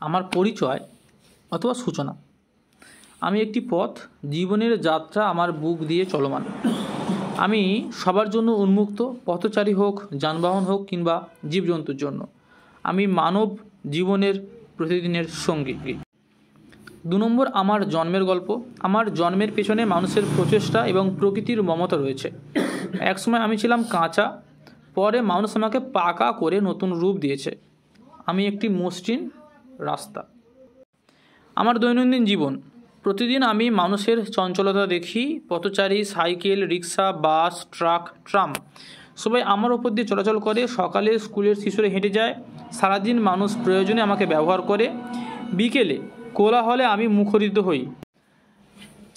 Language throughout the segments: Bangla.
আমার পরিচয় অথবা সূচনা। আমি একটি পথ, জীবনের যাত্রা আমার বুক দিয়ে চলমান। আমি সবার জন্য উন্মুক্ত, পথচারী হোক, যানবাহন হোক কিংবা জীবজন্তুর জন্য। আমি মানব জীবনের প্রতিদিনের সঙ্গী। 2 নম্বর, আমার জন্মের গল্প। আমার জন্মের পেছনে মানুষের প্রচেষ্টা এবং প্রকৃতির মমতা রয়েছে। একসময় আমি ছিলাম কাঁচা, পরে মানুষ আমাকে পাকা করে নতুন রূপ দিয়েছে। আমি একটি মসৃণ রাস্তা। আমার দৈনন্দিন জীবন। প্রতিদিন আমি মানুষের চঞ্চলতা দেখি। পথচারী, সাইকেল, রিক্সা, বাস, ট্রাক, ট্রাম সবাই আমার ওপর দিয়ে চলাচল করে। সকালে স্কুলের শিশুরা হেঁটে যায়, সারাদিন মানুষ প্রয়োজনে আমাকে ব্যবহার করে। বিকেলে কোলাহলে আমি মুখরিত হই।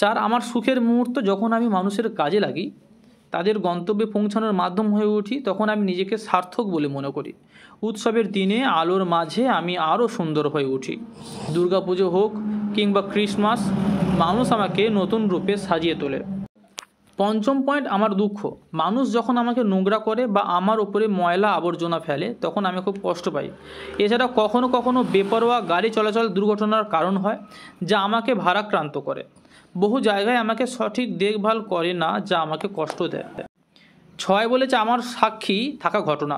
4, আমার সুখের মুহূর্ত। যখন আমি মানুষের কাজে লাগি, তাদের গন্তব্যে পৌঁছানোর মাধ্যম হয়ে উঠি, তখন আমি নিজেকে সার্থক বলে মনে করি। উৎসবের দিনে আলোর মাঝে আমি আরও সুন্দর হয়ে উঠি। দুর্গাপুজো হোক কিংবা ক্রিসমাস, মানুষ আমাকে নতুন রূপে সাজিয়ে তোলে। 5ম পয়েন্ট, আমার দুঃখ। মানুষ যখন আমাকে নোংরা করে বা আমার উপরে ময়লা আবর্জনা ফেলে, তখন আমি খুব কষ্ট পাই। এছাড়া কখনো কখনো বেপরোয়া গাড়ি চলাচল দুর্ঘটনার কারণ হয়, যা আমাকে ভারাক্রান্ত করে। বহু জায়গায় আমাকে সঠিক দেখভাল করে না, যা আমাকে কষ্ট দেয়। 6 বলেছে আমার সাক্ষী থাকা ঘটনা।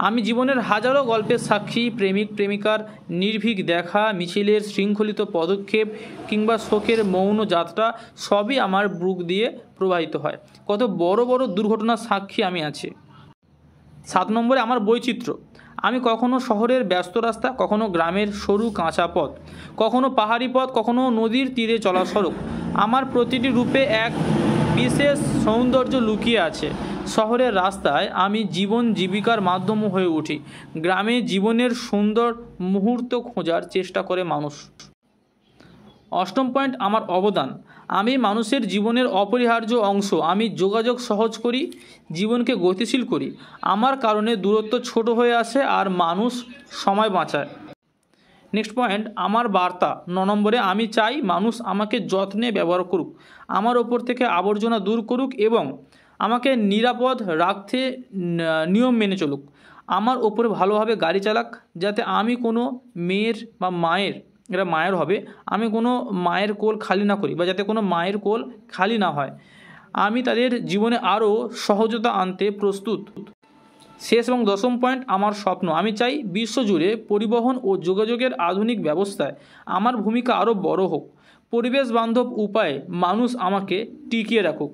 আমি জীবনের হাজারো গল্পের সাক্ষী। প্রেমিক প্রেমিকার নির্ভীক দেখা, মিছিলের শৃঙ্খলিত পদক্ষেপ কিংবা শোকের মৌন যাত্রা, সবই আমার বুক দিয়ে প্রবাহিত হয়। কত বড় বড় দুর্ঘটনার সাক্ষী আমি আছি। 7 নম্বরে, আমার বৈচিত্র্য। আমি কখনো শহরের ব্যস্ত রাস্তা, কখনো গ্রামের সরু কাঁচা পথ, কখনো পাহাড়ি পথ, কখনো নদীর তীরে চলা সড়ক। আমার প্রতিটি রূপে এক বিশেষ সৌন্দর্য লুকিয়ে আছে। শহরের রাস্তায় আমি জীবন জীবিকার মাধ্যম হয়ে উঠি। গ্রামে জীবনের সুন্দর মুহূর্ত খোঁজার চেষ্টা করে মানুষ। 8ম পয়েন্ট, আমার অবদান। আমি মানুষের জীবনের অপরিহার্য অংশ। আমি যোগাযোগ সহজ করি, জীবনকে গতিশীল করি। আমার কারণে দূরত্ব ছোট হয়ে আসে আর মানুষ সময় বাঁচায়। নেক্সট পয়েন্ট, আমার বার্তা। 9 নম্বরে, আমি চাই মানুষ আমাকে যত্নে ব্যবহার করুক, আমার ওপর থেকে আবর্জনা দূর করুক এবং আমাকে নিরাপদ রাখতে নিয়ম মেনে চলুক। আমার ওপরে ভালোভাবে গাড়ি চালাক, যাতে আমি কোনো মেয়ের বা মায়ের, এটা মায়ের হবে, আমি কোনো মায়ের কোল খালি না করি, বা যাতে কোনো মায়ের কোল খালি না হয়। আমি তাদের জীবনে আরও সহজতা আনতে প্রস্তুত। শেষ এবং 10ম পয়েন্ট, আমার স্বপ্ন। আমি চাই বিশ্বজুড়ে পরিবহন ও যোগাযোগের আধুনিক ব্যবস্থায় আমার ভূমিকা আরও বড় হোক। পরিবেশ বান্ধব উপায়ে মানুষ আমাকে টিকিয়ে রাখুক।